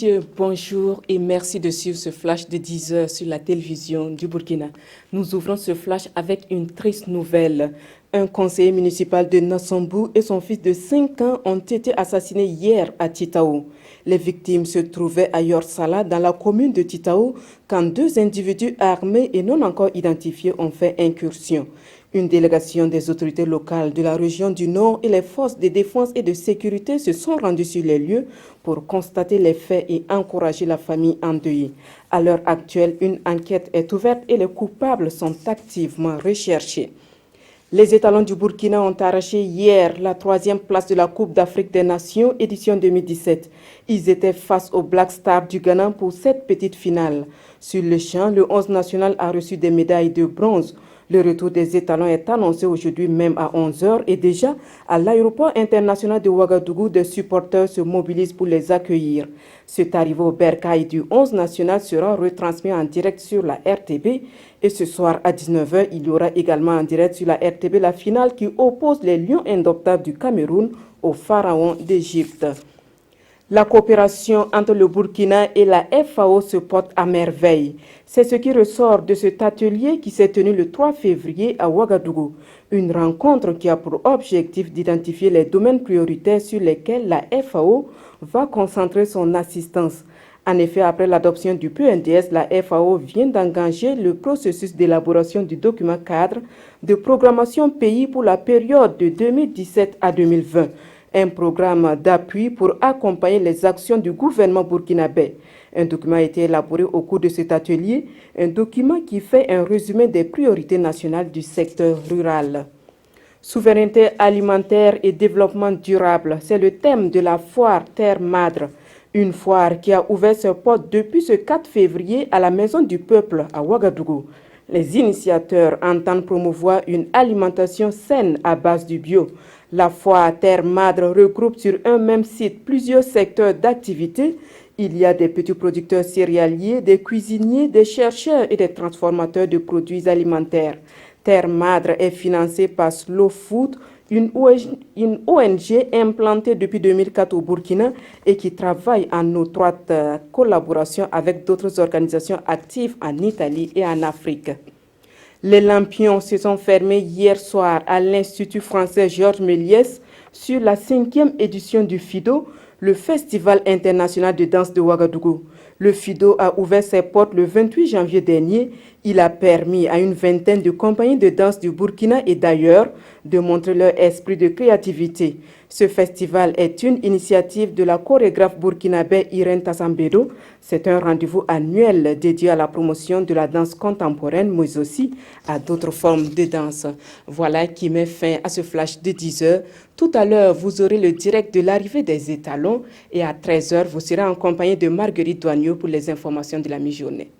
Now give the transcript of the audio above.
messieurs, bonjour et merci de suivre ce flash de 10 heures sur la télévision du Burkina. Nous ouvrons ce flash avec une triste nouvelle. Un conseiller municipal de Nassambou et son fils de 5 ans ont été assassinés hier à Titao. Les victimes se trouvaient à Yorsala, dans la commune de Titao, quand deux individus armés et non encore identifiés ont fait incursion. Une délégation des autorités locales de la région du Nord et les forces de défense et de sécurité se sont rendues sur les lieux pour constater les faits et encourager la famille endeuillée. À l'heure actuelle, une enquête est ouverte et les coupables sont activement recherchés. Les étalons du Burkina ont arraché hier la 3e place de la Coupe d'Afrique des Nations édition 2017. Ils étaient face aux Black Stars du Ghana pour cette petite finale. Sur le champ, le 11 national a reçu des médailles de bronze. Le retour des étalons est annoncé aujourd'hui même à 11 h et déjà, à l'aéroport international de Ouagadougou, des supporters se mobilisent pour les accueillir. Cet arrivé au bercail du 11 national sera retransmis en direct sur la RTB et ce soir à 19 h, il y aura également en direct sur la RTB la finale qui oppose les Lions indomptables du Cameroun aux Pharaons d'Égypte. La coopération entre le Burkina et la FAO se porte à merveille. C'est ce qui ressort de cet atelier qui s'est tenu le 3 février à Ouagadougou. Une rencontre qui a pour objectif d'identifier les domaines prioritaires sur lesquels la FAO va concentrer son assistance. En effet, après l'adoption du PNDS, la FAO vient d'engager le processus d'élaboration du document cadre de programmation pays pour la période de 2017 à 2020. Un programme d'appui pour accompagner les actions du gouvernement burkinabé. Un document a été élaboré au cours de cet atelier, un document qui fait un résumé des priorités nationales du secteur rural. Souveraineté alimentaire et développement durable, c'est le thème de la foire Terre Madre. Une foire qui a ouvert ses portes depuis ce 4 février à la Maison du Peuple à Ouagadougou. Les initiateurs entendent promouvoir une alimentation saine à base du bio. La foire Terre Madre regroupe sur un même site plusieurs secteurs d'activité. Il y a des petits producteurs céréaliers, des cuisiniers, des chercheurs et des transformateurs de produits alimentaires. Terre Madre est financée par Slow Food, une ONG implantée depuis 2004 au Burkina et qui travaille en étroite collaboration avec d'autres organisations actives en Italie et en Afrique. Les lampions se sont fermés hier soir à l'Institut français Georges Méliès sur la 5e édition du FIDO, le Festival international de danse de Ouagadougou. Le FIDO a ouvert ses portes le 28 janvier dernier. Il a permis à une vingtaine de compagnies de danse du Burkina et d'ailleurs de montrer leur esprit de créativité. Ce festival est une initiative de la chorégraphe burkinabé Irène Tassambedo. C'est un rendez-vous annuel dédié à la promotion de la danse contemporaine, mais aussi à d'autres formes de danse. Voilà qui met fin à ce flash de 10 heures. Tout à l'heure, vous aurez le direct de l'arrivée des étalons et à 13 h, vous serez en compagnie de Marguerite Douagneau pour les informations de la mi-journée.